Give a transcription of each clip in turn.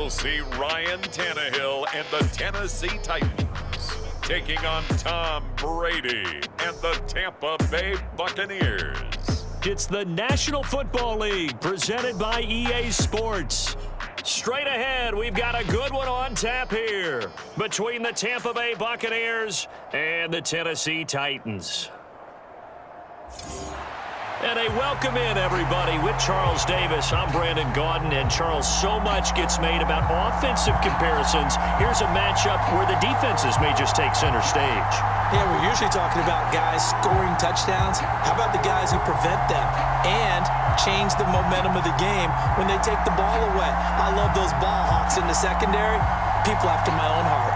We'll see Ryan Tannehill and the Tennessee Titans taking on Tom Brady and the Tampa Bay Buccaneers. It's the National Football League presented by EA Sports. Straight ahead, we've got a good one on tap here between the Tampa Bay Buccaneers and the Tennessee Titans. And a welcome in, everybody, with Charles Davis. I'm Brandon Gaudin, and Charles, so much gets made about offensive comparisons. Here's a matchup where the defenses may just take center stage. Yeah, we're usually talking about guys scoring touchdowns. How about the guys who prevent them and change the momentum of the game when they take the ball away? I love those ball hawks in the secondary. People after my own heart.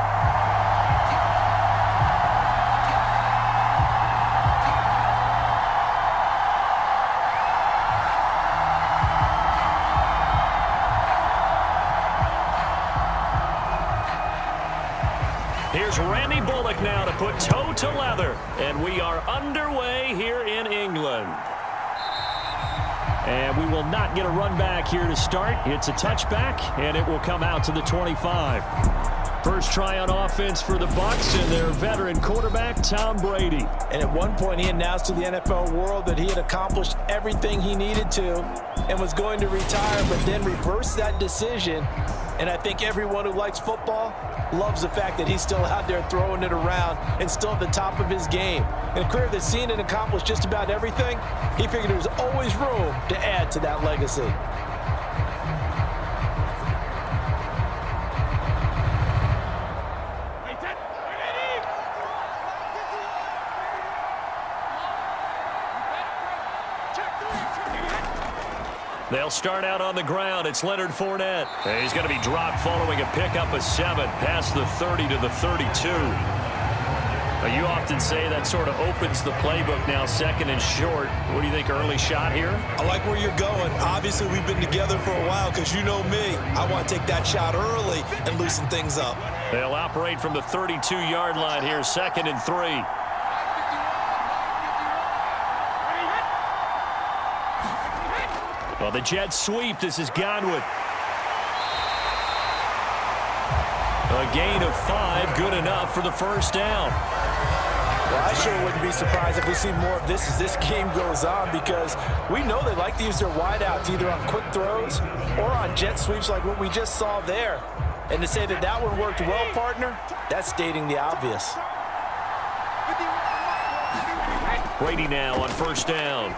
Here's Randy Bullock now to put toe to leather. And we are underway here in England. And we will not get a run back here to start. It's a touchback, and it will come out to the 25. First try on offense for the Bucs and their veteran quarterback, Tom Brady. And at one point, he announced to the NFL world that he had accomplished everything he needed to and was going to retire, but then reversed that decision. And I think everyone who likes football loves the fact that he's still out there throwing it around and still at the top of his game. In a career that's seen and accomplished just about everything, he figured there's always room to add to that legacy. They'll start out on the ground. It's Leonard Fournette. And he's going to be dropped following a pickup of 7 past the 30 to the 32. You often say that sort of opens the playbook now, second and short. What do you think, early shot here? I like where you're going. Obviously, we've been together for a while because you know me. I want to take that shot early and loosen things up. They'll operate from the 32-yard line here, 2nd and 3. Well, the Jets sweep. This is Godwin. A gain of 5, good enough for the first down. Well, I sure wouldn't be surprised if we see more of this as this game goes on, because we know they like to use their wideouts either on quick throws or on jet sweeps like what we just saw there. And to say that that one worked well, partner, that's stating the obvious. Brady now on first down.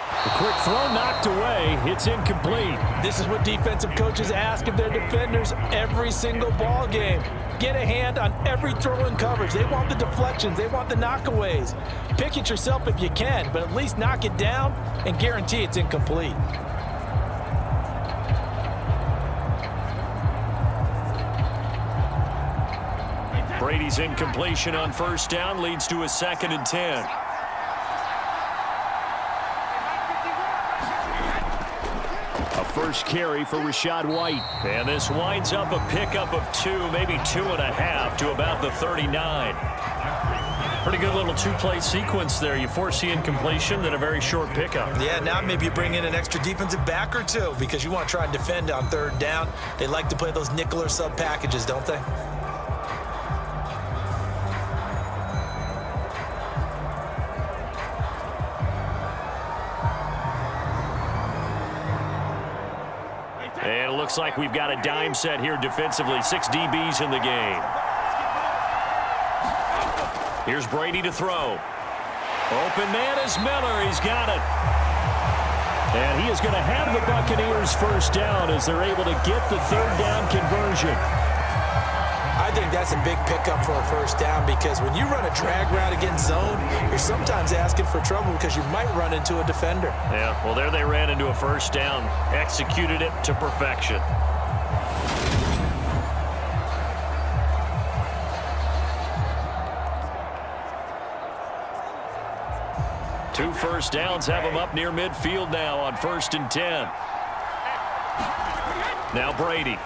A quick throw knocked away. It's incomplete. This is what defensive coaches ask of their defenders every single ball game. Get a hand on every throw in coverage. They want the deflections. They want the knockaways. Pick it yourself if you can, but at least knock it down and guarantee it's incomplete. Brady's incompletion on first down leads to a 2nd and 10. First carry for Rachaad White. And this winds up a pickup of 2, maybe 2.5 to about the 39. Pretty good little two-play sequence there. You force the incompletion, then a very short pickup. Yeah, now maybe you bring in an extra defensive back or two because you want to try and defend on 3rd down. They like to play those nickel or sub packages, don't they? And it looks like we've got a dime set here defensively. 6 DBs in the game. Here's Brady to throw. Open man is Miller. He's got it. And he is going to have the Buccaneers first down as they're able to get the 3rd down conversion. I think that's a big pickup for a first down because when you run a drag route against zone, you're sometimes asking for trouble because you might run into a defender. Yeah, well, there they ran into a first down. Executed it to perfection. Two first downs have them up near midfield now on 1st and 10. Now Brady.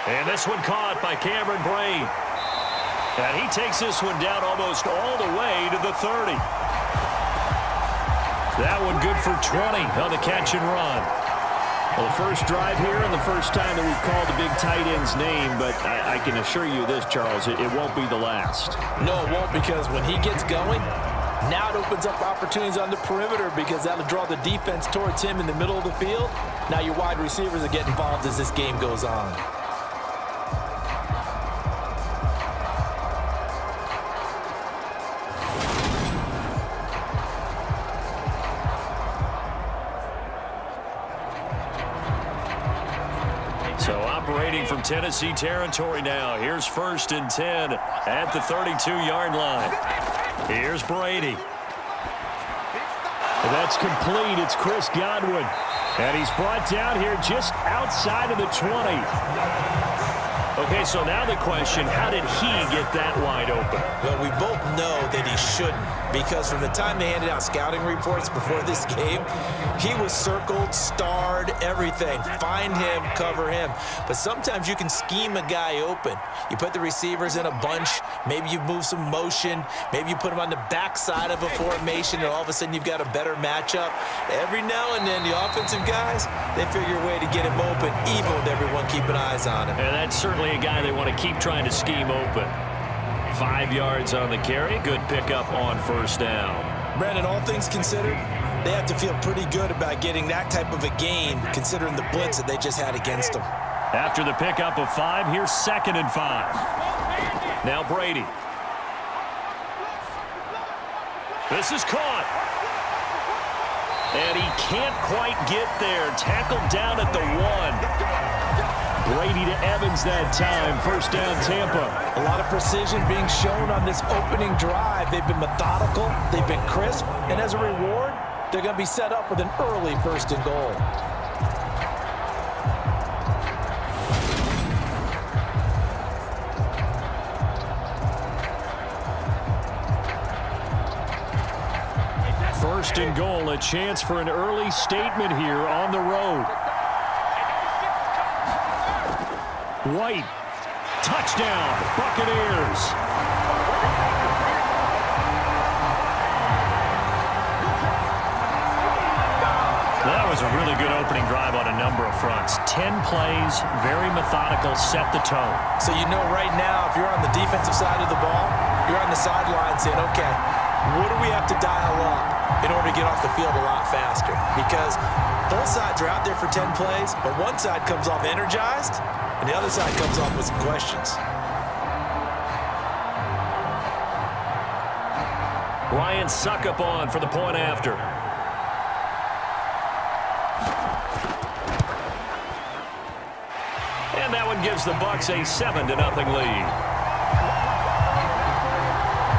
And this one caught by Cameron Braid. And he takes this one down almost all the way to the 30. That one good for 20 on the catch and run. Well, the first drive here and the first time that we've called the big tight end's name, but I can assure you this, Charles, it won't be the last. No, it won't, because when he gets going, now it opens up opportunities on the perimeter because that'll draw the defense towards him in the middle of the field. Now your wide receivers are getting involved as this game goes on. So operating from Tennessee territory now. Here's 1st and 10 at the 32-yard line. Here's Brady. That's complete. It's Chris Godwin. And he's brought down here just outside of the 20. Okay, so now the question, how did he get that wide open? Well, we both know that he shouldn't, because from the time they handed out scouting reports before this game, he was circled, starred, everything. Find him, cover him. But sometimes you can scheme a guy open. You put the receivers in a bunch. Maybe you move some motion. Maybe you put him on the backside of a formation, and all of a sudden you've got a better matchup. Every now and then, the offensive guys, they figure a way to get him open, even with everyone keeping eyes on him. And that's certainly a guy they want to keep trying to scheme open. 5 yards on the carry. Good pickup on 1st down. Brandon, all things considered, they have to feel pretty good about getting that type of a gain, considering the blitz that they just had against them. After the pickup of 5, here's 2nd and 5. Now Brady. This is caught. And he can't quite get there. Tackled down at the 1. Brady to Evans that time. 1st down, Tampa. A lot of precision being shown on this opening drive. They've been methodical. They've been crisp. And as a reward, they're going to be set up with an early 1st and goal. First and goal, a chance for an early statement here on the road. White, touchdown, Buccaneers. That was a really good opening drive on a number of fronts. 10 plays, very methodical, set the tone. So you know right now, if you're on the defensive side of the ball, you're on the sideline saying, okay, what do we have to dial up in order to get off the field a lot faster? Because both sides are out there for 10 plays, but one side comes off energized, and the other side comes off with some questions. Ryan Suckup on for the point after. And that one gives the Bucs a 7-0 lead.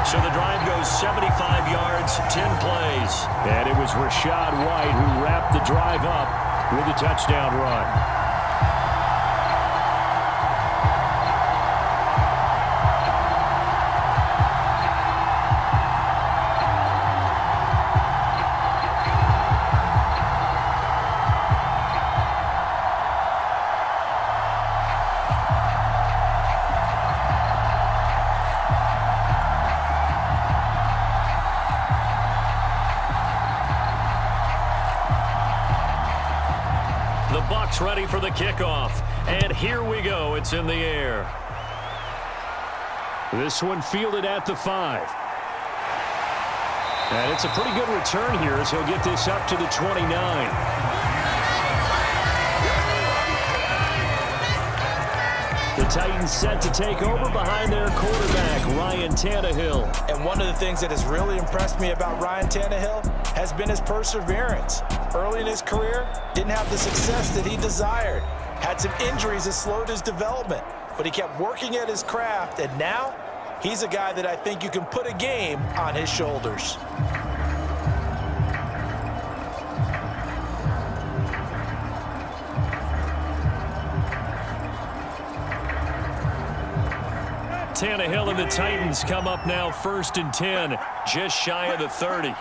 So the drive goes 75 yards, 10 plays. And it was Rachaad White who wrapped the drive up with a touchdown run. Ready for the kickoff, and here we go. It's in the air. This one fielded at the 5. And it's a pretty good return here as he'll get this up to the 29. The Titans set to take over behind their quarterback, Ryan Tannehill. And one of the things that has really impressed me about Ryan Tannehill has been his perseverance. Early in his career, didn't have the success that he desired. Had some injuries that slowed his development, but he kept working at his craft, and now he's a guy that I think you can put a game on his shoulders. Tannehill and the Titans come up now 1st and 10, just shy of the 30.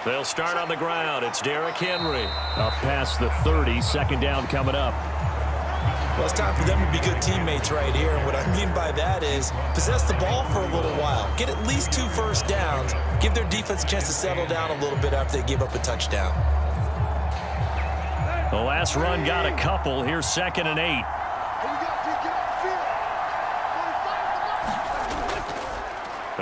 They'll start on the ground. It's Derrick Henry. Up past the 30, 2nd down coming up. Well, it's time for them to be good teammates right here. And what I mean by that is possess the ball for a little while. Get at least 2 first downs. Give their defense a chance to settle down a little bit after they give up a touchdown. The last run got a couple. Here's 2nd and 8.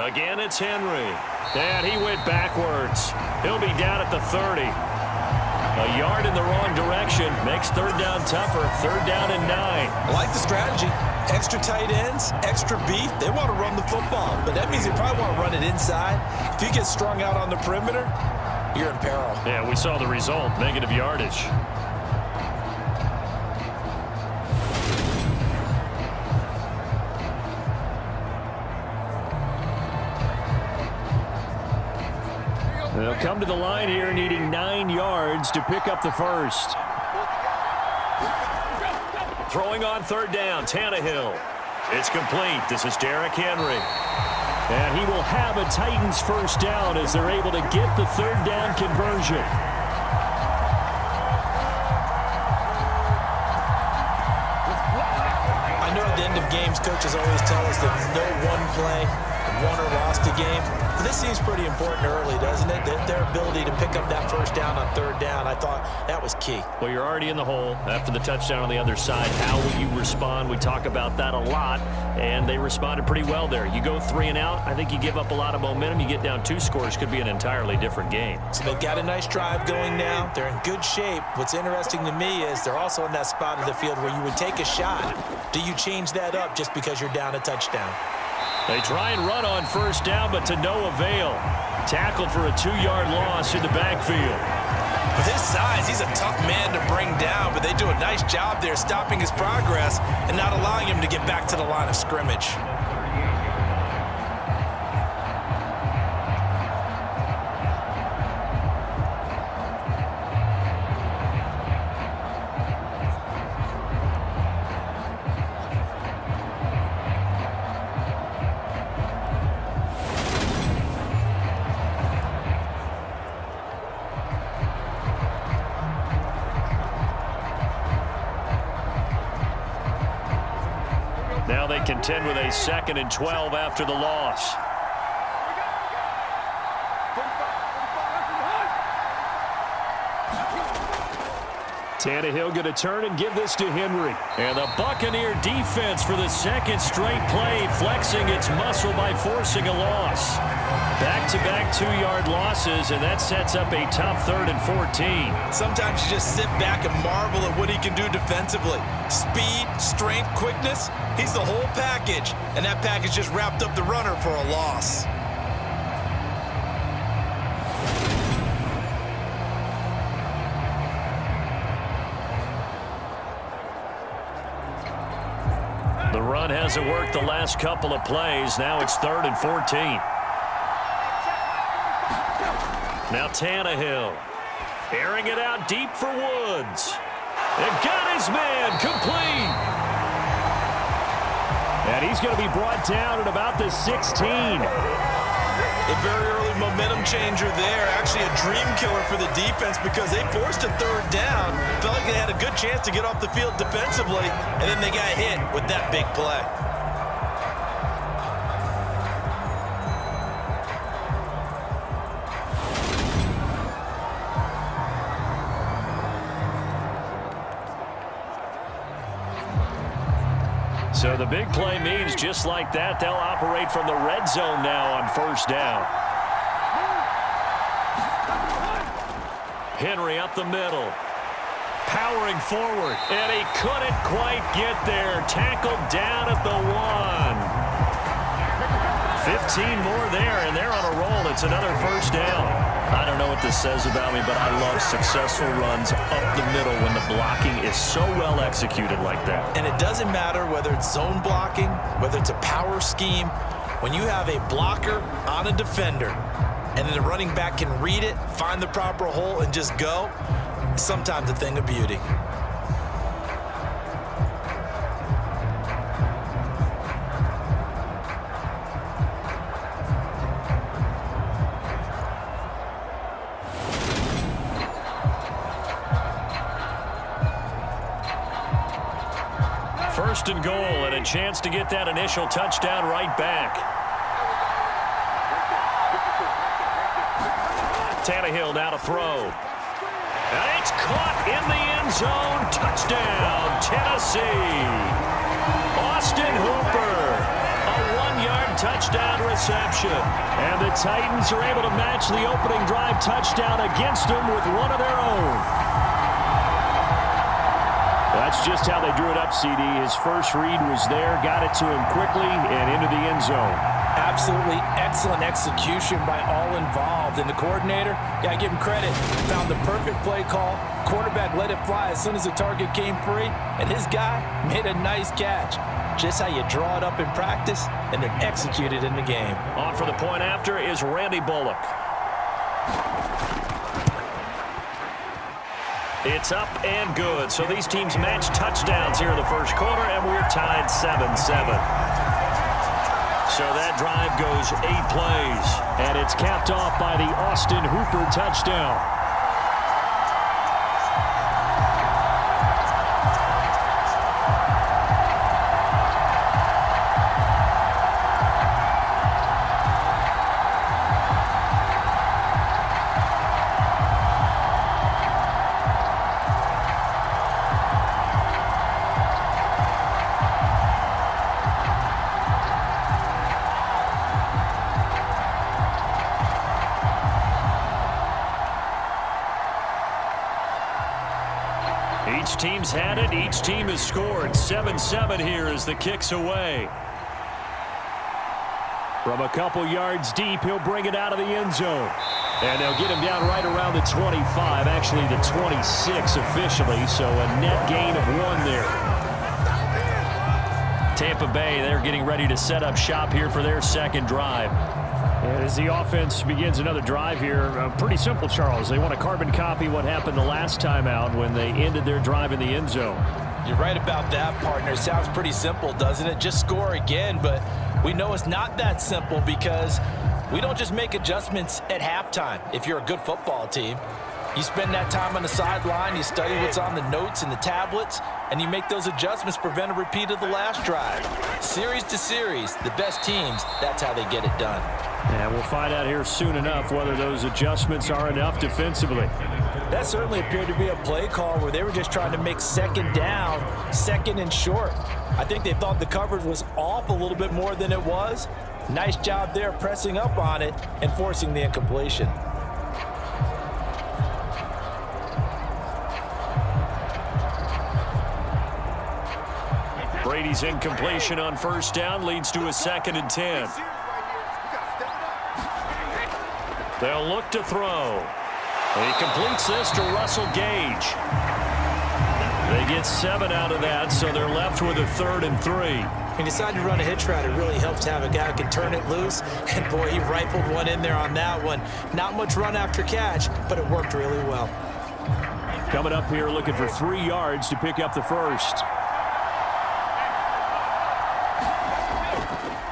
Again, it's Henry. And he went backwards. He'll be down at the 30. A yard in the wrong direction. Makes 3rd down tougher. 3rd down and 9. I like the strategy. Extra tight ends, extra beef. They want to run the football, but that means they probably want to run it inside. If you get strung out on the perimeter, you're in peril. Yeah, we saw the result. Negative yardage. They'll come to the line here needing 9 yards to pick up the first. Throwing on 3rd down, Tannehill. It's complete. This is Derrick Henry. And he will have a Titans first down as they're able to get the 3rd down conversion. I know at the end of games, coaches always tell us that no one play won or lost a game. But this seems pretty important early, doesn't it? Their ability to pick up that first down on 3rd down, I thought that was key. Well, you're already in the hole after the touchdown on the other side. How will you respond? We talk about that a lot, and they responded pretty well there. You go 3 and out, I think you give up a lot of momentum. You get down 2 scores, could be an entirely different game. So they've got a nice drive going now. They're in good shape. What's interesting to me is they're also in that spot of the field where you would take a shot. Do you change that up just because you're down a touchdown? They try and run on 1st down, but to no avail. Tackled for a 2-yard loss in the backfield. With his size, he's a tough man to bring down, but they do a nice job there stopping his progress and not allowing him to get back to the line of scrimmage. Now they contend with a 2nd and 12 after the loss. Tannehill going to turn and give this to Henry. And the Buccaneer defense for the 2nd straight play, flexing its muscle by forcing a loss. Back-to-back 2-yard losses, and that sets up a tough 3rd and 14. Sometimes you just sit back and marvel at what he can do defensively. Speed, strength, quickness, he's the whole package. And that package just wrapped up the runner for a loss. The run hasn't worked the last couple of plays. Now it's 3rd and 14. Now Tannehill, airing it out deep for Woods. And got his man complete. And he's going to be brought down at about the 16. A very early momentum changer there. Actually a dream killer for the defense because they forced a 3rd down. Felt like they had a good chance to get off the field defensively, and then they got hit with that big play. So the big play means just like that, they'll operate from the red zone now on 1st down. Henry up the middle. Powering forward. And he couldn't quite get there. Tackled down at the 1. 15 more there, and they're on a roll. It's another 1st down. I don't know what this says about me, but I love successful runs up the middle when the blocking is so well executed like that. And it doesn't matter whether it's zone blocking, whether it's a power scheme. When you have a blocker on a defender, and then the running back can read it, find the proper hole, and just go, it's sometimes a thing of beauty. First and goal, and a chance to get that initial touchdown right back. Tannehill now to throw. And it's caught in the end zone. Touchdown, Tennessee. Austin Hooper. A 1-yard touchdown reception. And the Titans are able to match the opening drive touchdown against them with one of their own. That's just how they drew it up, CD. His first read was there, got it to him quickly, and into the end zone. Absolutely excellent execution by all involved. And the coordinator, got to give him credit, found the perfect play call. Quarterback let it fly as soon as the target came free, and his guy made a nice catch. Just how you draw it up in practice and then execute it in the game. On for the point after is Randy Bullock. It's up and good. So these teams match touchdowns here in the first quarter, and we're tied 7-7. So that drive goes 8 plays, and it's capped off by the Austin Hooper touchdown. Each team's had it. Each team has scored. 7-7 here as the kick's away. From a couple yards deep, he'll bring it out of the end zone. And they'll get him down right around the 25, actually the 26 officially, so a net gain of 1 there. Tampa Bay, they're getting ready to set up shop here for their second drive. And as the offense begins another drive here, pretty simple, Charles. They want to carbon copy what happened the last time out when they ended their drive in the end zone. You're right about that, partner. It sounds pretty simple, doesn't it? Just score again, but we know it's not that simple because we don't just make adjustments at halftime. If you're a good football team, you spend that time on the sideline, you study what's on the notes and the tablets, and you make those adjustments, prevent a repeat of the last drive. Series to series, the best teams, that's how they get it done. And we'll find out here soon enough whether those adjustments are enough defensively. That certainly appeared to be a play call where they were just trying to make second down, second and short. I think they thought the coverage was off a little bit more than it was. Nice job there pressing up on it and forcing the incompletion. Brady's incompletion on first down leads to a 2nd and 10. They'll look to throw. He completes this to Russell Gage. They get 7 out of that, so they're left with a 3rd and 3. He decided to run a hitch route. It really helps to have a guy who can turn it loose. And, boy, he rifled one in there on that one. Not much run after catch, but it worked really well. Coming up here looking for 3 yards to pick up the first.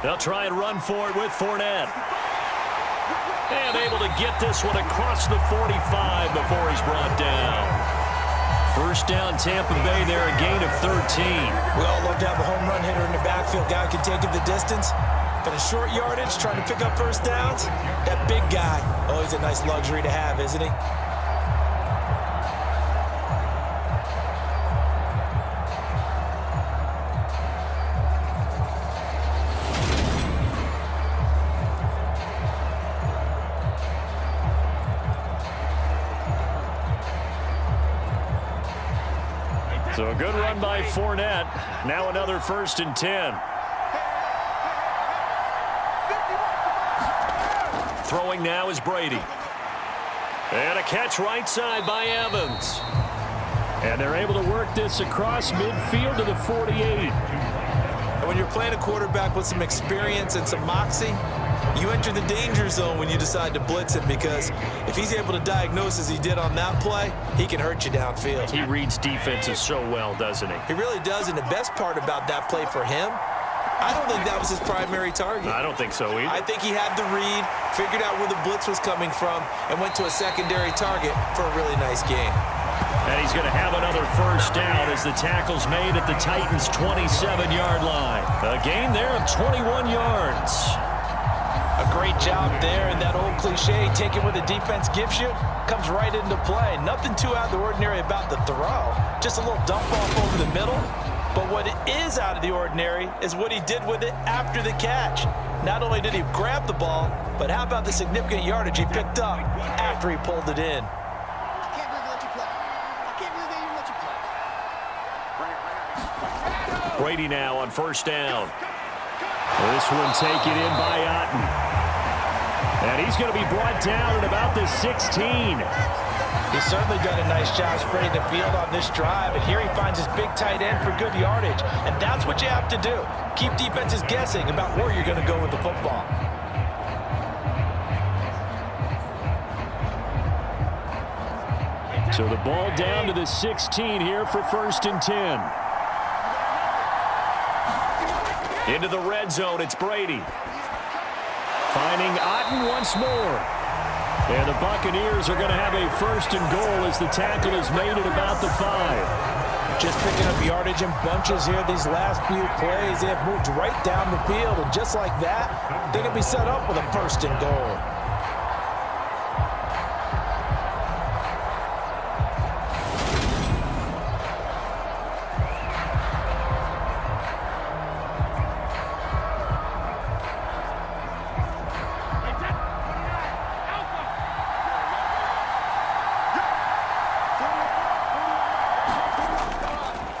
They'll try and run for it with Fournette. And able to get this one across the 45 before he's brought down. First down, Tampa Bay there, a gain of 13. We all love to have a home run hitter in the backfield. Guy can take it the distance. But a short yardage, trying to pick up first downs, that big guy, always a nice luxury to have, isn't he? So a good run by Fournette. Now another 1st and 10. Throwing now is Brady. And a catch right side by Evans. And they're able to work this across midfield to the 48. And when you're playing a quarterback with some experience and some moxie, you enter the danger zone when you decide to blitz him, because if he's able to diagnose as he did on that play, he can hurt you downfield. He reads defenses so well, doesn't he? He really does, and the best part about that play for him, I don't think that was his primary target. I don't think so either. I think he had the read, figured out where the blitz was coming from, and went to a secondary target for a really nice gain. And he's going to have another first down as the tackle's made at the Titans' 27-yard line. A gain there of 21 yards. A great job there, and that old cliche, taking what the defense gives you, comes right into play. Nothing too out of the ordinary about the throw. Just a little dump off over the middle. But what is out of the ordinary is what he did with it after the catch. Not only did he grab the ball, but how about the significant yardage he picked up after he pulled it in? I can't believe they let you play. I can't believe they even let you play. Bring it. Brady now on first down. This one taken in by Otten. And he's going to be brought down at about the 16. He's certainly done a nice job spreading the field on this drive, and here he finds his big tight end for good yardage. And that's what you have to do. Keep defenses guessing about where you're going to go with the football. So the ball down to the 16 here for 1st and 10. Into the red zone, it's Brady. Finding Otten once more. And the Buccaneers are going to have a 1st and goal as the tackle is made at about the 5. Just picking up yardage in bunches here these last few plays. They have moved right down the field, and just like that, they're going to be set up with a 1st and goal.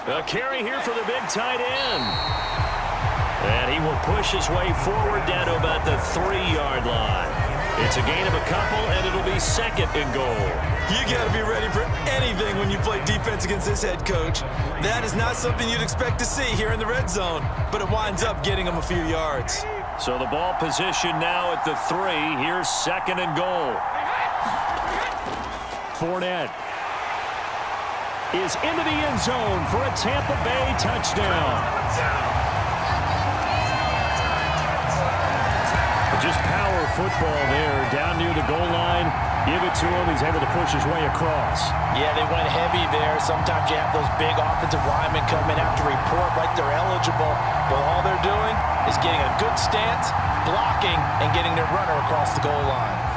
A carry here for the big tight end. And he will push his way forward down to about the 3-yard line. It's a gain of a couple, and it'll be 2nd and goal. You got to be ready for anything when you play defense against this head coach. That is not something you'd expect to see here in the red zone, but it winds up getting him a few yards. So the ball position now at the 3. Here's 2nd and goal. Fournette is into the end zone for a Tampa Bay touchdown. Just power football there, down near the goal line. Give it to him. He's able to push his way across. Yeah, they went heavy there. Sometimes you have those big offensive linemen come in after report like they're eligible. But all they're doing is getting a good stance, blocking, and getting their runner across the goal line.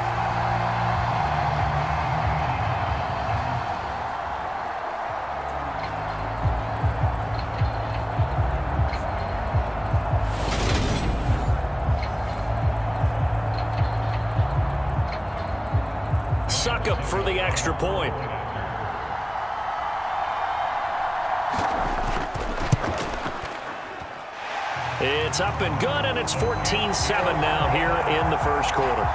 Suck up for the extra point. It's up and good, and it's 14-7 now here in the first quarter.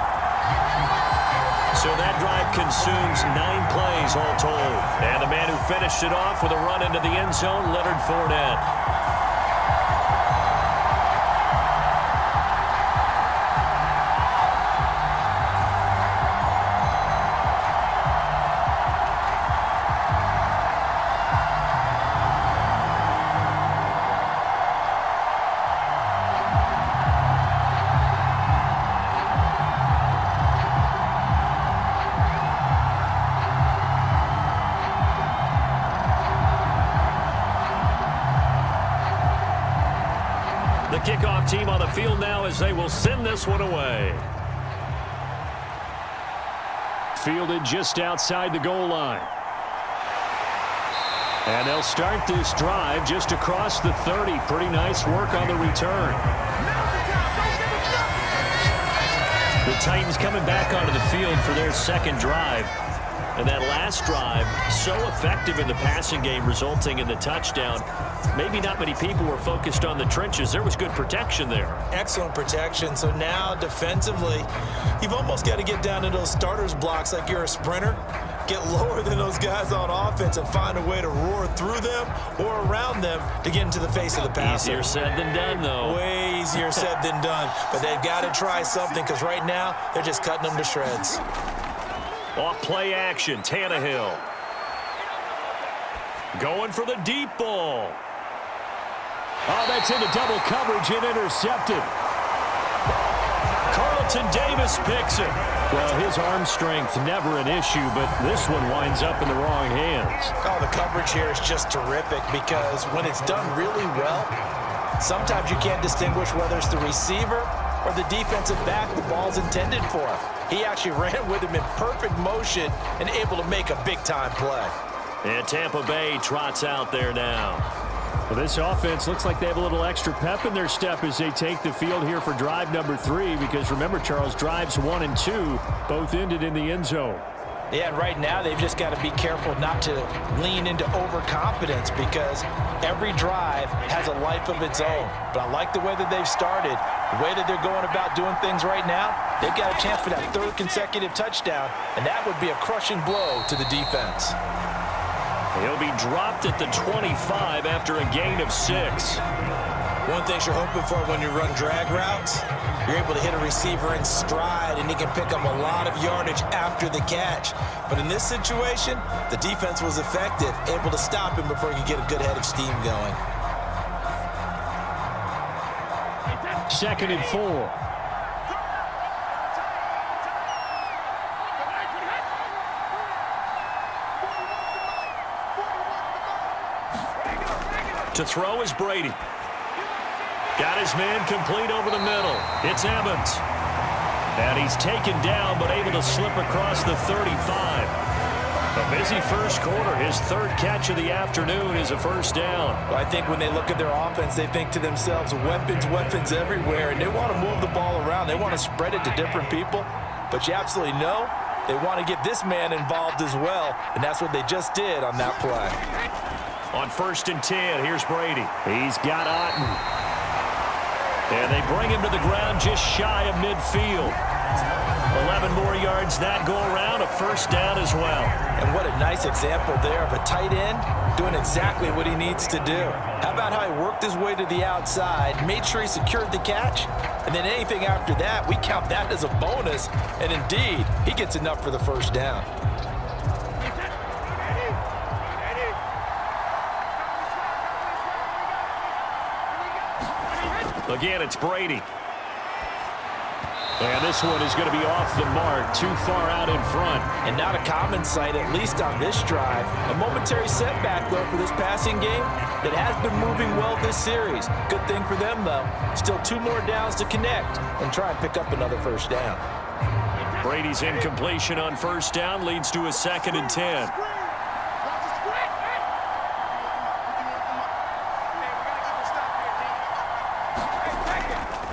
So that drive consumes 9 plays all told. And the man who finished it off with a run into the end zone, Leonard Fournette. The kickoff team on the field now as they will send this one away. Fielded just outside the goal line. And they'll start this drive just across the 30. Pretty nice work on the return. The Titans coming back onto the field for their second drive. And that last drive, so effective in the passing game, resulting in the touchdown. Maybe not many people were focused on the trenches. There was good protection there. Excellent protection. So now defensively, you've almost got to get down to those starters blocks like you're a sprinter. Get lower than those guys on offense and find a way to roar through them or around them to get into the face of the passer. Easier said than done, though. Way easier said than done. But they've got to try something because right now they're just cutting them to shreds. Off play action, Tannehill. Going for the deep ball. Oh, that's into double coverage and intercepted. Carlton Davis picks it. Well, his arm strength never an issue, but this one winds up in the wrong hands. Oh, the coverage here is just terrific because when it's done really well, sometimes you can't distinguish whether it's the receiver or the defensive back the ball's intended for. He actually ran with him in perfect motion and able to make a big-time play. And Tampa Bay trots out there now. Well, this offense looks like they have a little extra pep in their step as they take the field here for drive number 3, because remember, Charles, drives 1 and 2 both ended in the end zone. Yeah, and right now they've just got to be careful not to lean into overconfidence, because every drive has a life of its own. But I like the way that they've started, the way that they're going about doing things right now. They've got a chance for that 3rd consecutive touchdown, and that would be a crushing blow to the defense. He'll be dropped at the 25 after a gain of 6. One thing you're hoping for when you run drag routes, you're able to hit a receiver in stride, and he can pick up a lot of yardage after the catch. But in this situation, the defense was effective, able to stop him before he could get a good head of steam going. 2nd and 4. To throw is Brady. Got his man complete over the middle. It's Evans. And he's taken down, but able to slip across the 35. A busy first quarter. His 3rd catch of the afternoon is a first down. Well, I think when they look at their offense, they think to themselves, weapons everywhere, and they want to move the ball around. They want to spread it to different people. But you absolutely know they want to get this man involved as well, and that's what they just did on that play. On 1st and 10, here's Brady. He's got Otten. And they bring him to the ground just shy of midfield. 11 more yards that go around, a first down as well. And what a nice example there of a tight end doing exactly what he needs to do. How about how he worked his way to the outside, made sure he secured the catch, and then anything after that, we count that as a bonus. And indeed, he gets enough for the first down. Again, it's Brady. And this one is going to be off the mark, too far out in front. And not a common sight, at least on this drive. A momentary setback, though, for this passing game that has been moving well this series. Good thing for them, though. Still 2 more downs to connect and try and pick up another first down. Brady's incompletion on first down leads to a 2nd and 10.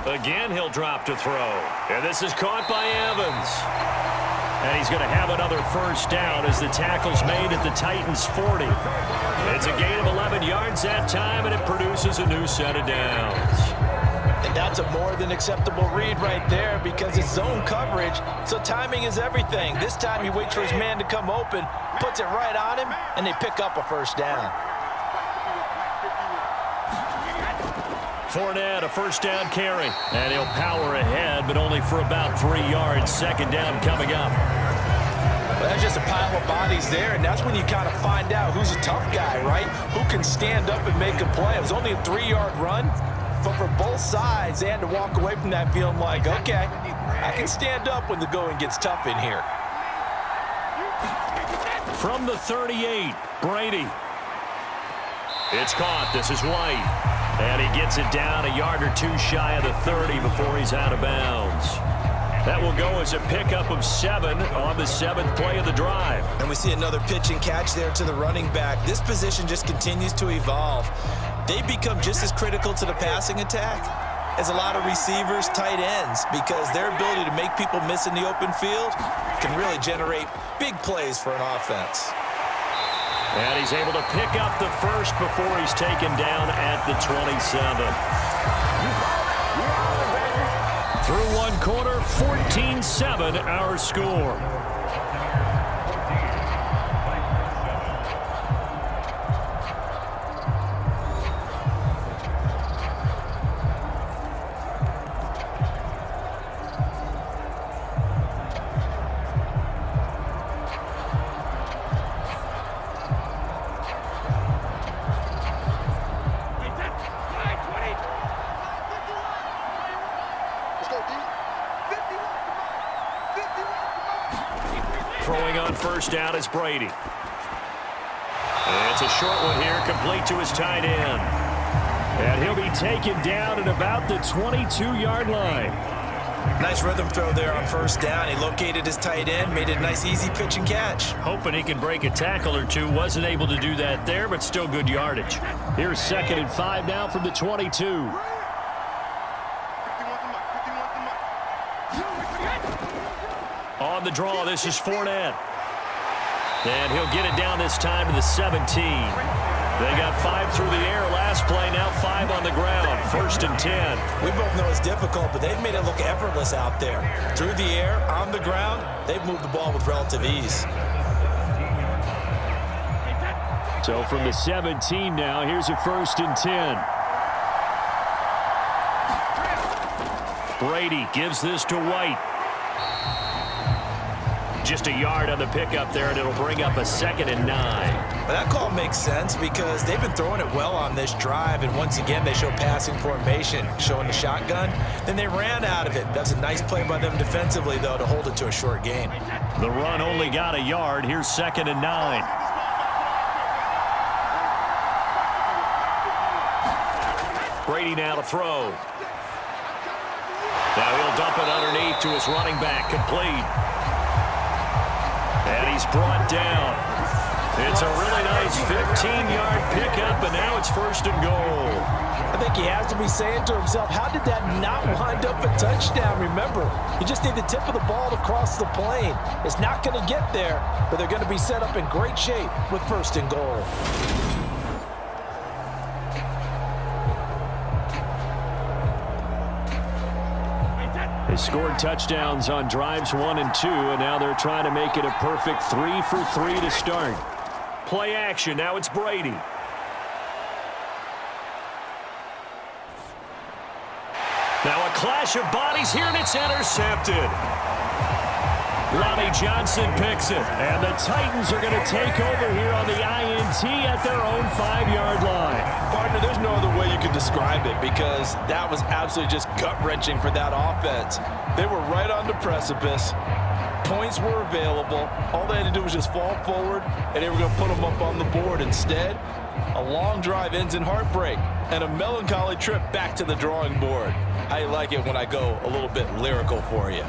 Again, he'll drop to throw. And this is caught by Evans. And he's going to have another first down as the tackle's made at the Titans' 40. It's a gain of 11 yards that time, and it produces a new set of downs. And that's a more than acceptable read right there, because it's zone coverage, so timing is everything. This time he waits for his man to come open, puts it right on him, and they pick up a first down. Fournette, a first down carry. And he'll power ahead, but only for about 3 yards. 2nd down coming up. Well, that's just a pile of bodies there, and that's when you kind of find out who's a tough guy, right? Who can stand up and make a play. It was only a 3-yard run, but for both sides, they had to walk away from that feeling like, okay, I can stand up when the going gets tough in here. From the 38, Brady. It's caught. This is White. And he gets it down a yard or 2 shy of the 30 before he's out of bounds. That will go as a pickup of 7 on the 7th play of the drive. And we see another pitch and catch there to the running back. This position just continues to evolve. They become just as critical to the passing attack as a lot of receivers, tight ends, because their ability to make people miss in the open field can really generate big plays for an offense. And he's able to pick up the first before he's taken down at the 27. Through 1 quarter, 14-7 our score. Throwing on first down is Brady. And it's a short one here, complete to his tight end. And he'll be taken down at about the 22-yard line. Nice rhythm throw there on first down. He located his tight end, made it a nice easy pitch and catch. Hoping he can break a tackle or two. Wasn't able to do that there, but still good yardage. Here's 2nd and 5 now from the 22. On the draw, this is Fournette. And he'll get it down this time to the 17. They got 5 through the air last play, now 5 on the ground. 1st and 10. We both know it's difficult, but they've made it look effortless out there. Through the air, on the ground, they've moved the ball with relative ease. So from the 17 now, here's a 1st and 10. Brady gives this to White. Just a yard on the pickup there, and it'll bring up a 2nd and 9. But that call makes sense because they've been throwing it well on this drive, and once again, they show passing formation, showing the shotgun. Then they ran out of it. That's a nice play by them defensively, though, to hold it to a short gain. The run only got a yard. Here's 2nd and 9. Brady now to throw. Now he'll dump it underneath to his running back, complete. And he's brought down. It's a really nice 15-yard pickup, and now it's 1st and goal. I think he has to be saying to himself, how did that not wind up a touchdown? Remember, you just need the tip of the ball to cross the plane. It's not going to get there, but they're going to be set up in great shape with 1st and goal. They scored touchdowns on drives 1 and 2, and now they're trying to make it a perfect 3 for 3 to start. Play action. Now it's Brady. Now a clash of bodies here, and it's intercepted. Lonnie Johnson picks it. And the Titans are going to take over here on the INT at their own 5-yard line. Partner, there's no other way you could describe it because that was absolutely just gut-wrenching for that offense. They were right on the precipice. Points were available. All they had to do was just fall forward, and they were going to put them up on the board. Instead, a long drive ends in heartbreak and a melancholy trip back to the drawing board. I like it when I go a little bit lyrical for you.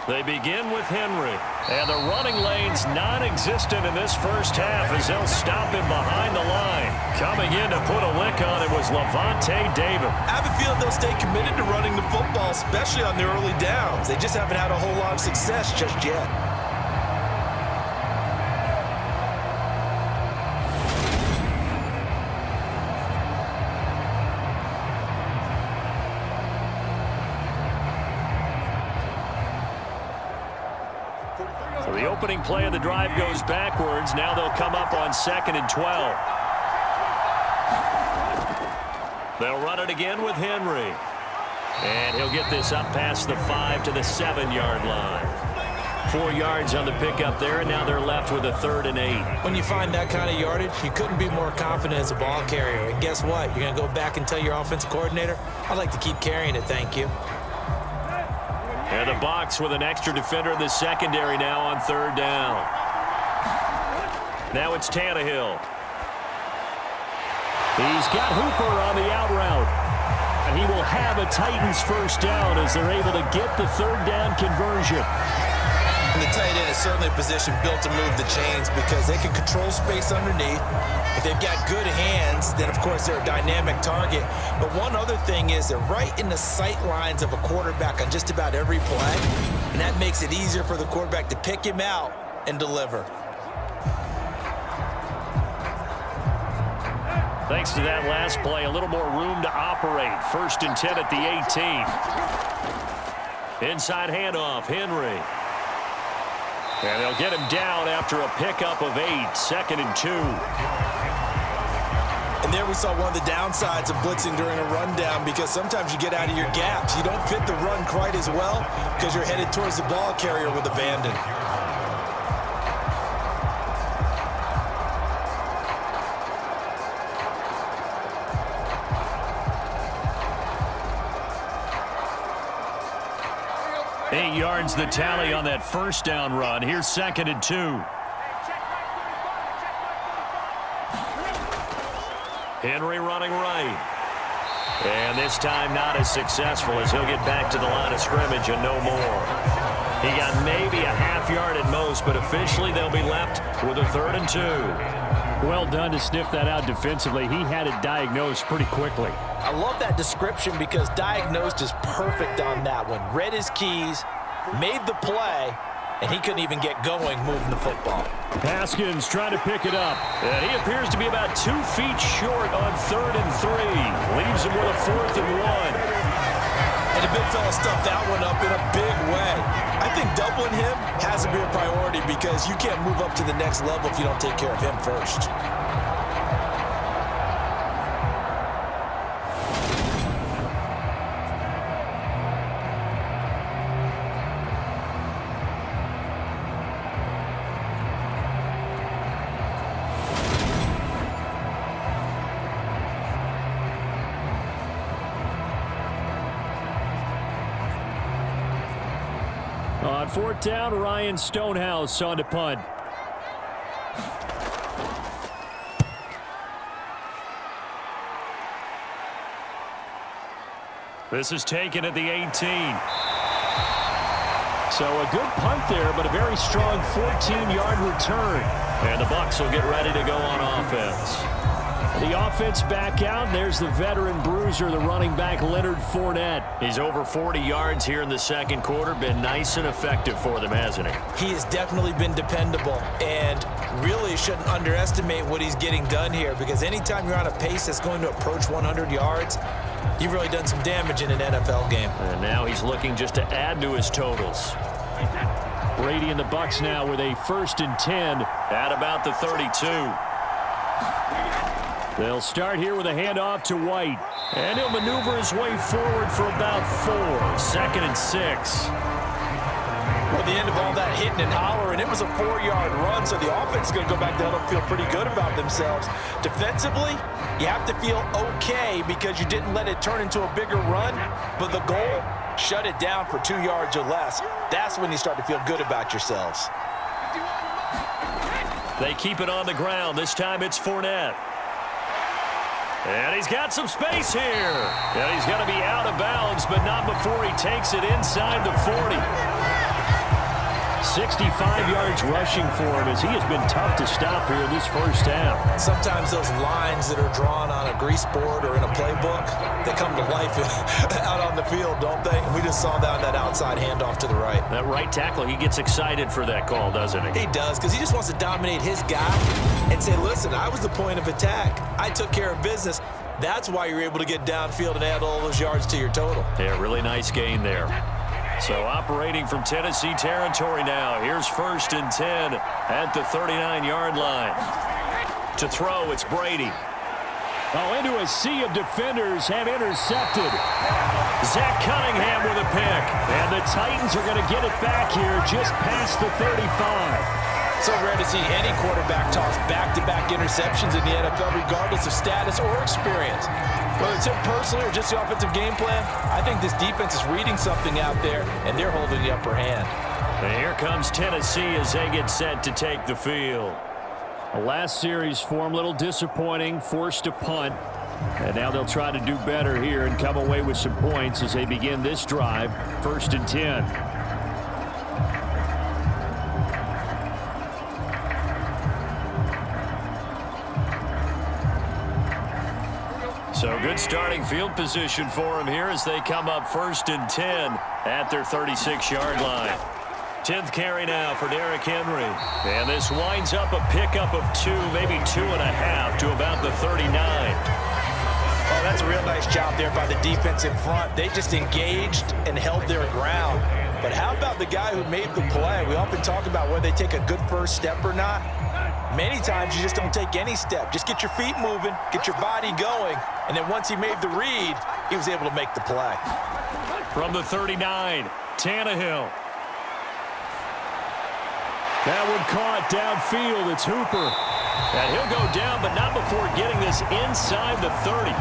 They begin with Henry. And the running lane's non-existent in this first half as they'll stop him behind the line. Coming in to put a lick on it was Levante David. I have a feeling they'll stay committed to running the football, especially on their early downs. They just haven't had a whole lot of success just yet. So the opening play of the drive goes backwards. Now they'll come up on 2nd and 12. They'll run it again with Henry. And he'll get this up past the 5 to the 7-yard line. 4 yards on the pickup there, and now they're left with a 3rd and 8. When you find that kind of yardage, you couldn't be more confident as a ball carrier. And guess what? You're going to go back and tell your offensive coordinator, I'd like to keep carrying it, thank you. And the box with an extra defender in the secondary now on 3rd down. Now it's Tannehill. He's got Hooper on the out route. And he will have a Titans 1st down as they're able to get the 3rd down conversion. And the tight end is certainly a position built to move the chains because they can control space underneath. If they've got good hands, then of course they're a dynamic target. But one other thing is they're right in the sight lines of a quarterback on just about every play. And that makes it easier for the quarterback to pick him out and deliver. Thanks to that last play, a little more room to operate. 1st and 10 at the 18. Inside handoff, Henry. And they'll get him down after a pickup of 8. 2nd and 2. And there we saw one of the downsides of blitzing during a rundown because sometimes you get out of your gaps. You don't fit the run quite as well because you're headed towards the ball carrier with abandon. 8 yards the tally on that first down run. Here's 2nd and 2. Henry running right. And this time not as successful as he'll get back to the line of scrimmage and no more. He got maybe a half yard at most, but officially they'll be left with a 3rd and 2. Well done to sniff that out defensively. He had it diagnosed pretty quickly. I love that description because diagnosed is perfect on that one. Read his keys, made the play, and he couldn't even get going moving the football. Haskins trying to pick it up. And he appears to be about 2 feet short on 3rd and 3. Leaves him with a 4th and 1. And the big fella stuffed that one up in a big way. I think doubling him has to be a priority because you can't move up to the next level if you don't take care of him first. On 4th down, Ryan Stonehouse on to punt. This is taken at the 18. So a good punt there, but a very strong 14-yard return. And the Bucs will get ready to go on offense. The offense back out. There's the veteran bruiser, the running back, Leonard Fournette. He's over 40 yards here in the 2nd quarter. Been nice and effective for them, hasn't he? He has definitely been dependable and really shouldn't underestimate what he's getting done here because anytime you're on a pace that's going to approach 100 yards, you've really done some damage in an NFL game. And now he's looking just to add to his totals. Brady and the Bucs now with a 1st and 10 at about the 32. They'll start here with a handoff to White. And he'll maneuver his way forward for about 4. 2nd and 6. Well, the end of all that hitting and hollering, it was a 4-yard run, so the offense is going to go back down and feel pretty good about themselves. Defensively, you have to feel okay because you didn't let it turn into a bigger run, but the goal, shut it down for 2 yards or less. That's when you start to feel good about yourselves. They keep it on the ground. This time it's Fournette. And he's got some space here. And he's going to be out of bounds, but not before he takes it inside the 40. 65 yards rushing for him as he has been tough to stop here in this first half. Sometimes those lines that are drawn on a grease board or in a playbook, they come to life out on the field, don't they? And we just saw that on that outside handoff to the right. That right tackle, he gets excited for that call, doesn't he? He does, because he just wants to dominate his guy and say, listen, I was the point of attack. I took care of business. That's why you're able to get downfield and add all those yards to your total. Yeah, really nice gain there. So operating from Tennessee territory now. Here's 1st and 10 at the 39-yard line. To throw, it's Brady. Oh, into a sea of defenders have intercepted. Zach Cunningham with a pick. And the Titans are going to get it back here just past the 35. So rare to see any quarterback toss back-to-back interceptions in the NFL, regardless of status or experience. Whether it's him personally or just the offensive game plan, I think this defense is reading something out there, and they're holding the upper hand. And here comes Tennessee as they get set to take the field. The last series for him, a little disappointing, forced to punt. And now they'll try to do better here and come away with some points as they begin this drive, 1st and 10. So good starting field position for him here as they come up 1st and 10 at their 36-yard line. 10th carry now for Derrick Henry. And this winds up a pickup of 2, maybe 2.5 to about the 39. Oh, that's a real nice job there by the defense in front. They just engaged and held their ground. But how about the guy who made the play? We often talk about whether they take a good first step or not. Many times you just don't take any step. Just get your feet moving, get your body going, and then once he made the read, he was able to make the play. From the 39, Tannehill. That one caught downfield. It's Hooper. And he'll go down, but not before getting this inside the 30.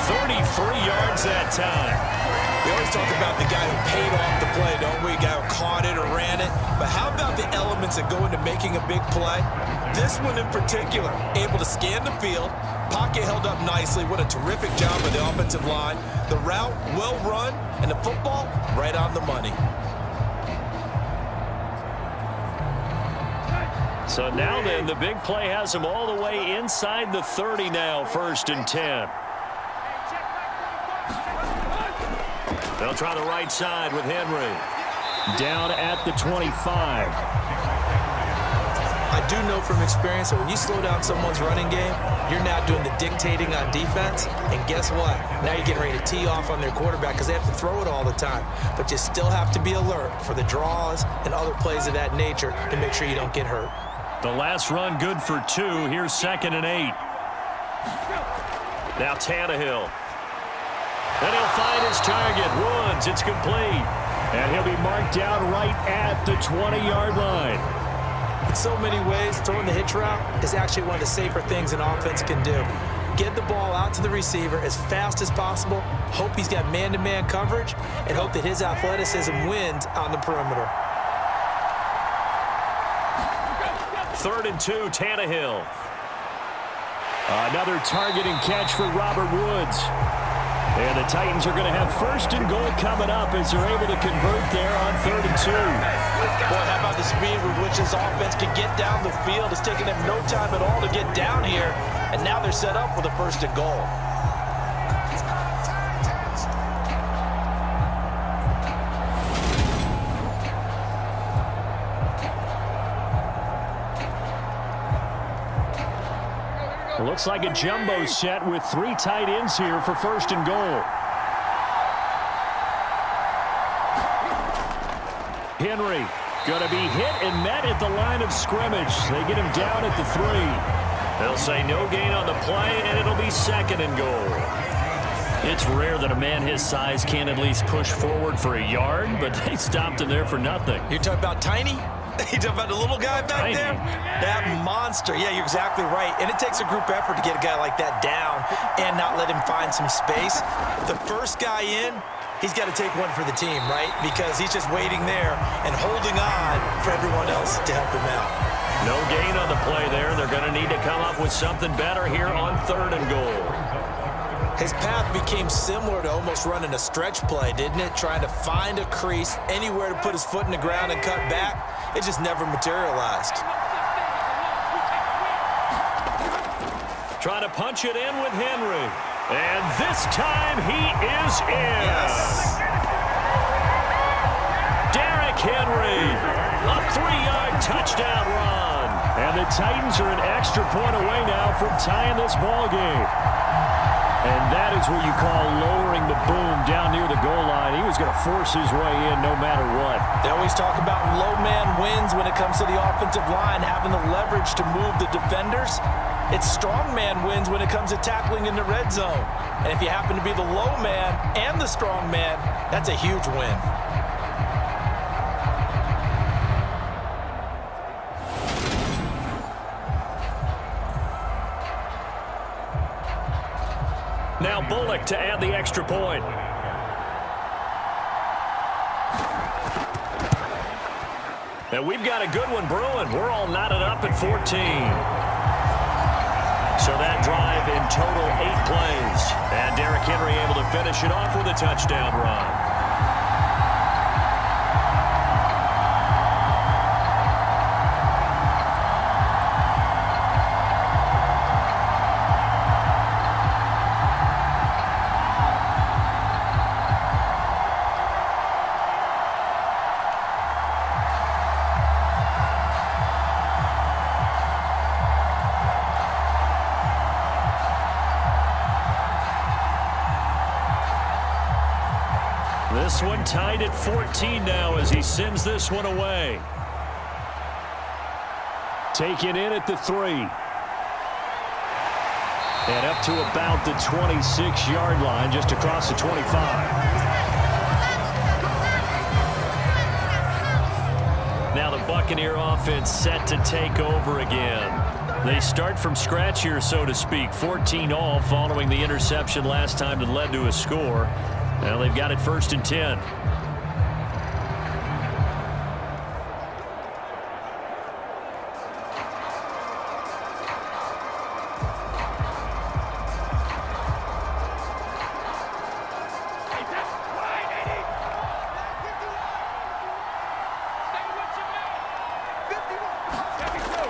33 yards that time. We always talk about the guy who paid off the play, don't we? The guy who caught it or ran it. But how about the elements that go into making a big play? This one in particular, able to scan the field, pocket held up nicely. What a terrific job by the offensive line. The route, well run, and the football, right on the money. So now then, the big play has him all the way inside the 30 now, 1st and 10. They'll try the right side with Henry. Down at the 25. I do know from experience that when you slow down someone's running game, you're now doing the dictating on defense. And guess what? Now you're getting ready to tee off on their quarterback because they have to throw it all the time. But you still have to be alert for the draws and other plays of that nature to make sure you don't get hurt. The last run good for 2. Here's 2nd and 8. Now Tannehill. And he'll find his target. Woods, it's complete. And he'll be marked down right at the 20-yard line. In so many ways, throwing the hitch route is actually one of the safer things an offense can do. Get the ball out to the receiver as fast as possible, hope he's got man-to-man coverage, and hope that his athleticism wins on the perimeter. 3rd and 2, Tannehill. Another target and catch for Robert Woods. And the Titans are going to have 1st and goal coming up as they're able to convert there on 3rd and 2. Boy, how about the speed with which this offense can get down the field? It's taken them no time at all to get down here, and now they're set up for the 1st and goal. It looks like a jumbo set with 3 tight ends here for 1st and goal. Henry going to be hit and met at the line of scrimmage. They get him down at the 3. They'll say no gain on the play, and it'll be 2nd and goal. It's rare that a man his size can at least push forward for a yard, but they stopped him there for nothing. You're talking about Tiny? You talking about the little guy back Tiny. there? That monster. Yeah, you're exactly right. And it takes a group effort to get a guy like that down and not let him find some space. The first guy in, he's got to take one for the team, right? Because he's just waiting there and holding on for everyone else to help him out. No gain on the play there. They're going to need to come up with something better here on 3rd and goal. His path became similar to almost running a stretch play, didn't it? Trying to find a crease, anywhere to put his foot in the ground and cut back. It just never materialized. Trying to punch it in with Henry. And this time he is in. Yes. Derrick Henry, a 3-yard touchdown run. And the Titans are an extra point away now from tying this ball game. And that is what you call lowering the boom down near the goal line. He was going to force his way in no matter what. They always talk about low man wins when it comes to the offensive line, having the leverage to move the defenders. It's strong man wins when it comes to tackling in the red zone. And if you happen to be the low man and the strong man, that's a huge win. Now Bullock to add the extra point. And we've got a good one brewing. We're all knotted up at 14. So that drive in total 8 plays. And Derrick Henry able to finish it off with a touchdown run. This one tied at 14 now as he sends this one away. Taken in at the 3. And up to about the 26-yard line, just across the 25. Now the Buccaneer offense set to take over again. They start from scratch here, so to speak. 14 all following the interception last time that led to a score. Well, they've got it 1st and 10.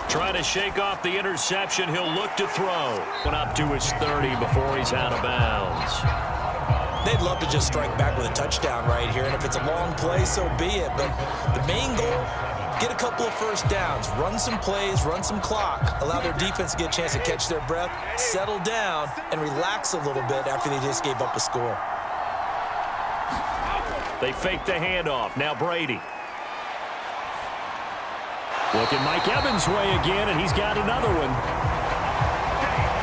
Trying to shake off the interception. He'll look to throw. Went up to his 30 before he's out of bounds. They'd love to just strike back with a touchdown right here, and if it's a long play, so be it. But the main goal, get a couple of first downs, run some plays, run some clock, allow their defense to get a chance to catch their breath, settle down, and relax a little bit after they just gave up a score. They fake the handoff. Now Brady. Looking Mike Evans' way again, and he's got another one.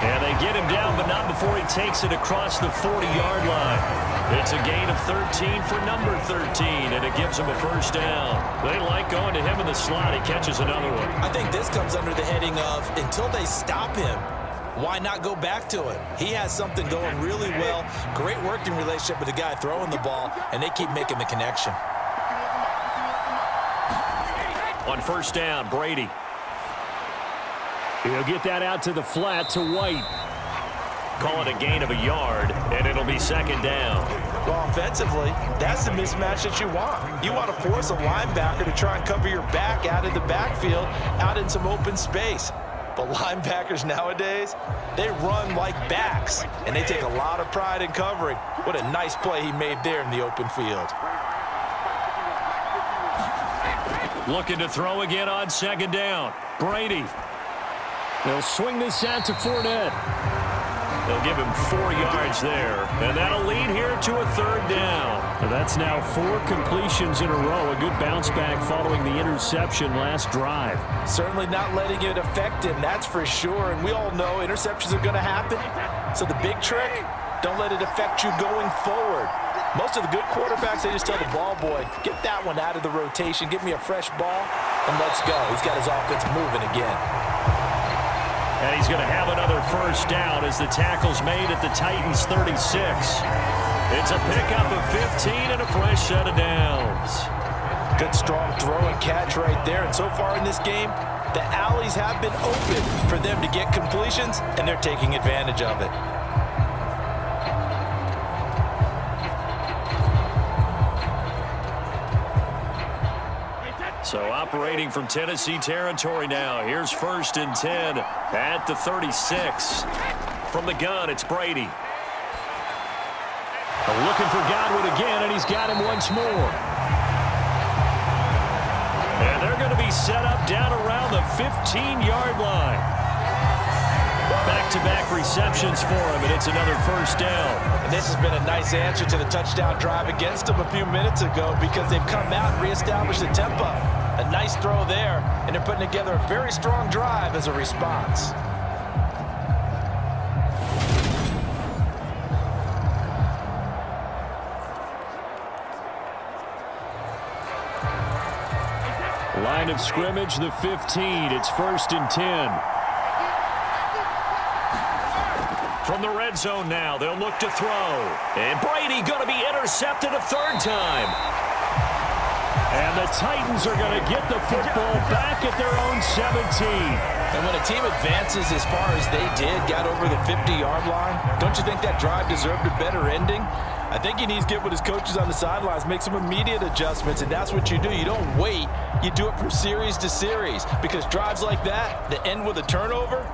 And they get him down, but not before he takes it across the 40-yard line. It's a gain of 13 for number 13, and it gives him a first down. They like going to him in the slot. He catches another one. I think this comes under the heading of, until they stop him, why not go back to it? He has something going really well. Great working relationship with the guy throwing the ball, and they keep making the connection. On first down, Brady. He'll get that out to the flat to White. Call it a gain of a yard, and it'll be 2nd down. Well, offensively, that's the mismatch that you want. You want to force a linebacker to try and cover your back out of the backfield, out in some open space. But linebackers nowadays, they run like backs, and they take a lot of pride in covering. What a nice play he made there in the open field. Looking to throw again on 2nd down. Brady. They'll swing this out to Fournette. They'll give him 4 yards there, and that'll lead here to a 3rd down. That's now 4 completions in a row. A good bounce back following the interception last drive. Certainly not letting it affect him, that's for sure. And we all know interceptions are going to happen. So the big trick, don't let it affect you going forward. Most of the good quarterbacks, they just tell the ball boy, get that one out of the rotation, give me a fresh ball, and let's go. He's got his offense moving again. And he's going to have another first down as the tackle's made at the Titans' 36. It's a pickup of 15 and a fresh set of downs. Good strong throw and catch right there. And so far in this game, the alleys have been open for them to get completions, and they're taking advantage of it. So operating from Tennessee territory now. Here's 1st and 10 at the 36. From the gun, it's Brady. Looking for Godwin again, and he's got him once more. And they're going to be set up down around the 15-yard line. Back-to-back receptions for him, and it's another first down. And this has been a nice answer to the touchdown drive against them a few minutes ago because they've come out and reestablished the tempo. A nice throw there, and they're putting together a very strong drive as a response. Line of scrimmage, the 15. It's 1st and 10. From the red zone now, they'll look to throw. And Brady going to be intercepted a 3rd time. And the Titans are going to get the football back at their own 17. And when a team advances as far as they did, got over the 50-yard line, don't you think that drive deserved a better ending? I think he needs to get with his coaches on the sidelines, make some immediate adjustments, and that's what you do. You don't wait. You do it from series to series because drives like that end with a turnover,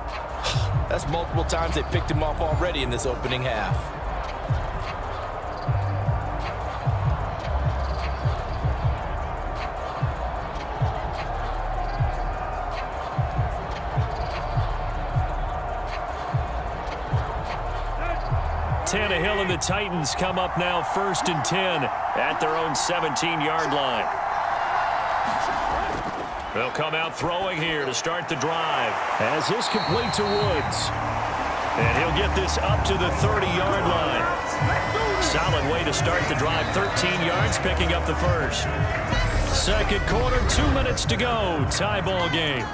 that's multiple times they picked him off already in this opening half. Tannehill and the Titans come up now 1st and 10 at their own 17-yard line. They'll come out throwing here to start the drive. As this complete to Woods. And he'll get this up to the 30-yard line. Solid way to start the drive. 13 yards, picking up the first. 2nd quarter, 2 minutes to go. Tie ball game.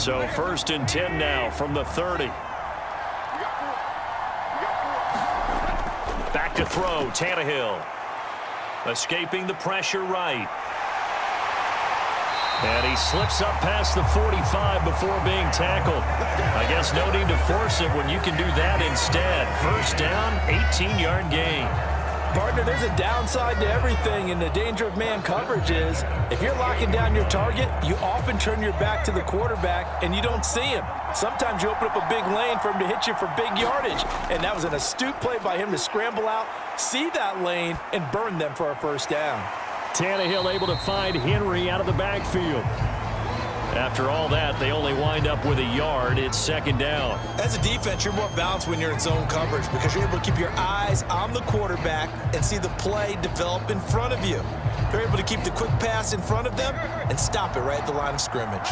So 1st and 10 now from the 30. Back to throw, Tannehill. Escaping the pressure right. And he slips up past the 45 before being tackled. I guess no need to force it when you can do that instead. 1st down, 18-yard gain. Partner, there's a downside to everything, and the danger of man coverage is if you're locking down your target, you often turn your back to the quarterback and you don't see him. Sometimes you open up a big lane for him to hit you for big yardage, and that was an astute play by him to scramble out, see that lane, and burn them for a 1st down. Tannehill able to find Henry out of the backfield. After all that, they only wind up with a yard. It's 2nd down. As a defense, you're more balanced when you're in zone coverage because you're able to keep your eyes on the quarterback and see the play develop in front of you. You're able to keep the quick pass in front of them and stop it right at the line of scrimmage.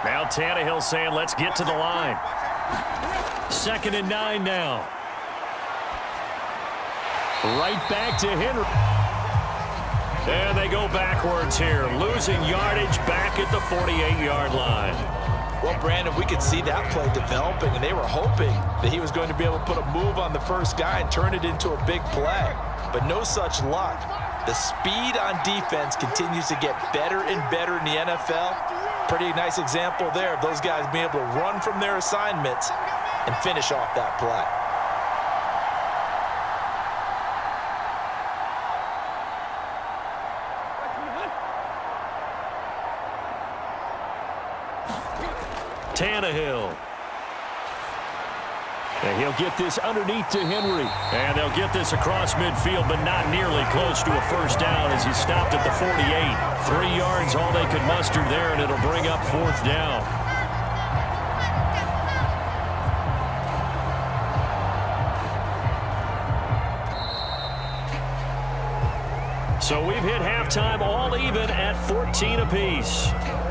Now Tannehill saying, let's get to the line. 2nd and 9 now. Right back to Henry. And they go backwards here, losing yardage back at the 48-yard line. Well, Brandon, we could see that play developing, and they were hoping that he was going to be able to put a move on the first guy and turn it into a big play. But no such luck. The speed on defense continues to get better and better in the NFL. Pretty nice example there of those guys being able to run from their assignments and finish off that play. Tannehill. And he'll get this underneath to Henry. And they'll get this across midfield, but not nearly close to a 1st down as he stopped at the 48. 3 yards, all they could muster there, and it'll bring up 4th down. So we've hit halftime all even at 14 apiece.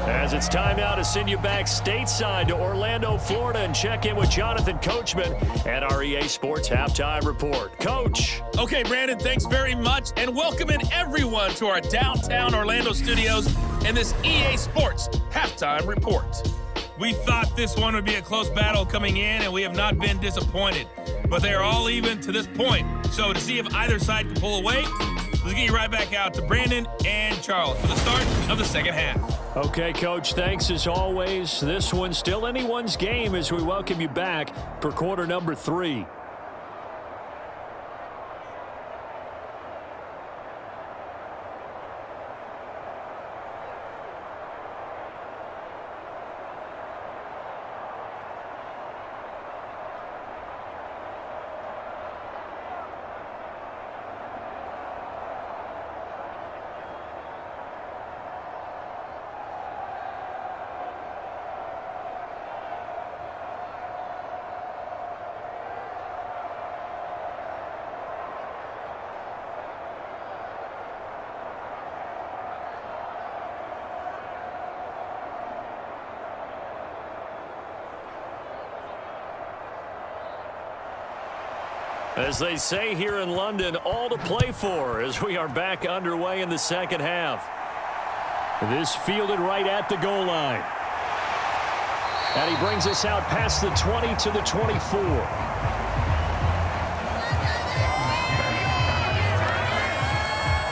As it's time now to send you back stateside to Orlando, Florida, and check in with Jonathan Coachman at our EA Sports Halftime Report. Coach. Okay, Brandon, thanks very much, and welcoming everyone to our downtown Orlando studios and this EA Sports Halftime Report. We thought this one would be a close battle coming in, and we have not been disappointed. But they are all even to this point. So to see if either side can pull away, let's get you right back out to Brandon and Charles for the start of the 2nd half. Okay, Coach, thanks as always. This one's still anyone's game as we welcome you back for quarter number 3. As they say here in London, all to play for as we are back underway in the 2nd half. This fielded right at the goal line. And he brings us out past the 20 to the 24.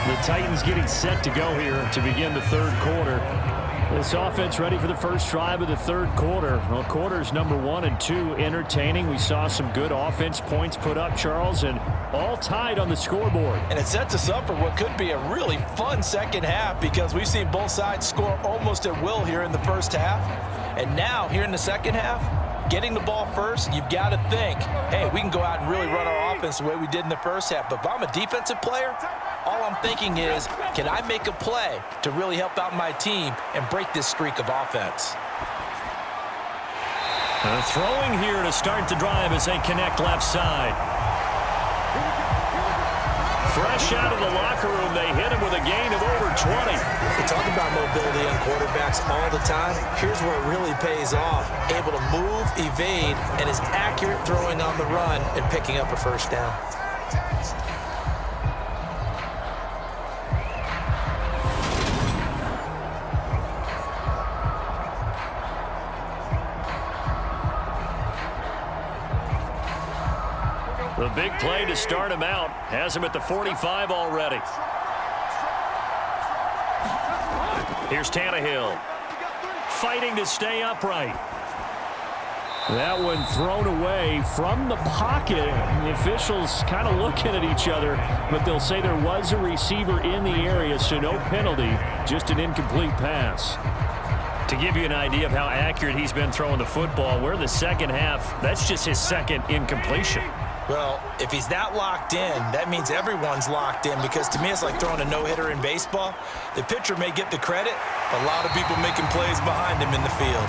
The Titans getting set to go here to begin the 3rd quarter. This offense ready for the first drive of the 3rd quarter. Well, quarters number 1 and 2 entertaining. We saw some good offense points put up, Charles, and all tied on the scoreboard. And it sets us up for what could be a really fun 2nd half because we've seen both sides score almost at will here in the 1st half. And now, here in the 2nd half, getting the ball first, you've got to think, hey, we can go out and really run our offense the way we did in the 1st half. But if I'm a defensive player, all I'm thinking is, can I make a play to really help out my team and break this streak of offense? Throwing here to start the drive as they connect left side. Fresh out of the locker room, they hit him with a gain of over 20. We talk about mobility on quarterbacks all the time. Here's where it really pays off. Able to move, evade, and is accurate throwing on the run and picking up a 1st down. big play to start him out. Has him at the 45 already. Here's Tannehill. Fighting to stay upright. That one thrown away from the pocket. The officials kind of looking at each other, but they'll say there was a receiver in the area, so no penalty, just an incomplete pass. To give you an idea of how accurate he's been throwing the football, we're in the second half. That's just his second incompletion. Well, if he's that locked in, that means everyone's locked in, because to me it's like throwing a no-hitter in baseball. The pitcher may get the credit, but a lot of people making plays behind him in the field.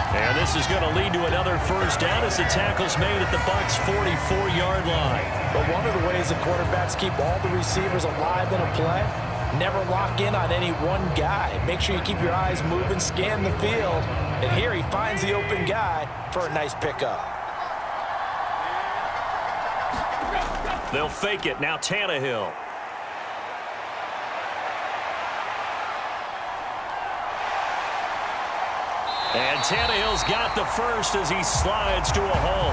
And this is going to lead to another first down as the tackle's made at the Bucs' 44-yard line. But one of the ways the quarterbacks keep all the receivers alive in a play, never lock in on any one guy. Make sure you keep your eyes moving, scan the field. And here he finds the open guy for a nice pickup. They'll fake it. Now Tannehill. And Tannehill's got the first as he slides to a hole.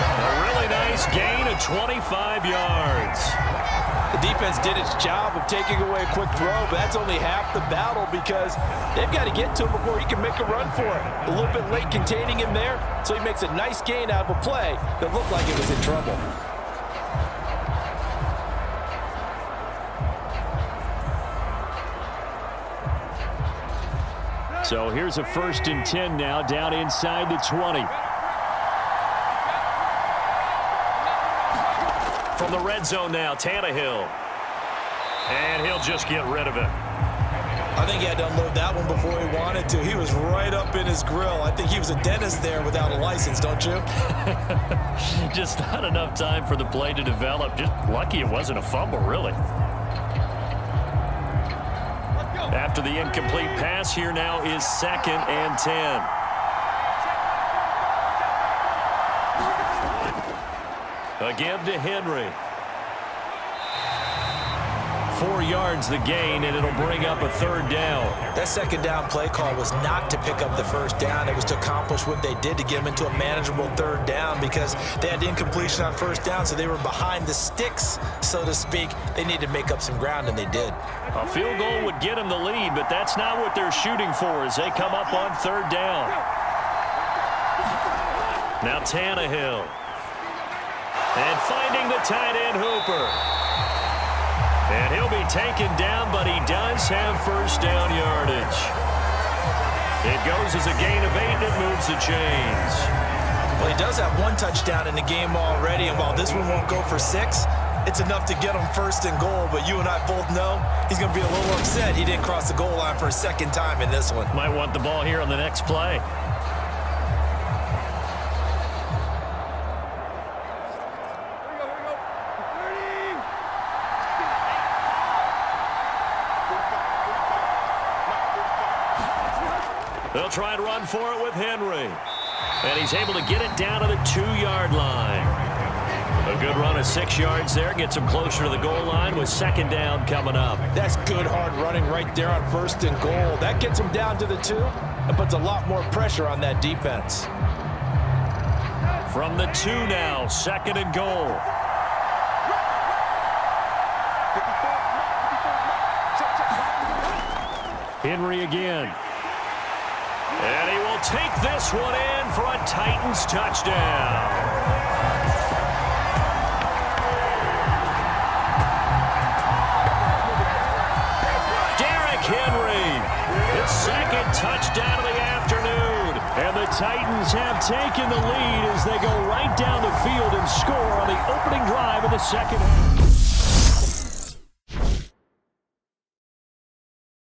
A really nice gain of 25 yards. The defense did its job of taking away a quick throw, but that's only half the battle, because they've got to get to him before he can make a run for it. A little bit late containing him there, so he makes a nice gain out of a play that looked like it was in trouble. So here's a 1st and 10 now, down inside the 20. From the red zone now, Tannehill. And he'll just get rid of it. I think he had to unload that one before he wanted to. He was right up in his grill. I think he was a dentist there without a license, don't you? Just not enough time for the play to develop. Just lucky it wasn't a fumble, really. After the incomplete pass, here now is 2nd and 10. Again to Henry. 4 yards the gain, and it'll bring up a 3rd down. That 2nd down play call was not to pick up the 1st down. It was to accomplish what they did, to get them into a manageable 3rd down, because they had the incompletion on 1st down, so they were behind the sticks, so to speak. They needed to make up some ground, and they did. A field goal would get them the lead, but that's not what they're shooting for as they come up on 3rd down. Now Tannehill. And finding the tight end Hooper. And he'll be taken down, but he does have 1st down yardage. It goes as a gain of 8, and it moves the chains. Well, he does have 1 touchdown in the game already, and while this one won't go for 6, it's enough to get him 1st and goal. But you and I both know he's going to be a little upset he didn't cross the goal line for a 2nd time in this one. Might want the ball here on the next play. They'll try and run for it with Henry. And he's able to get it down to the 2-yard line. A good run of 6 yards there. Gets him closer to the goal line with 2nd down coming up. That's good hard running right there on 1st and goal. That gets him down to the 2 and puts a lot more pressure on that defense. From the 2 now, 2nd and goal. Henry again. And he will take this one in for a Titans touchdown. Derrick Henry, his 2nd touchdown of the afternoon. And the Titans have taken the lead as they go right down the field and score on the opening drive of the 2nd half.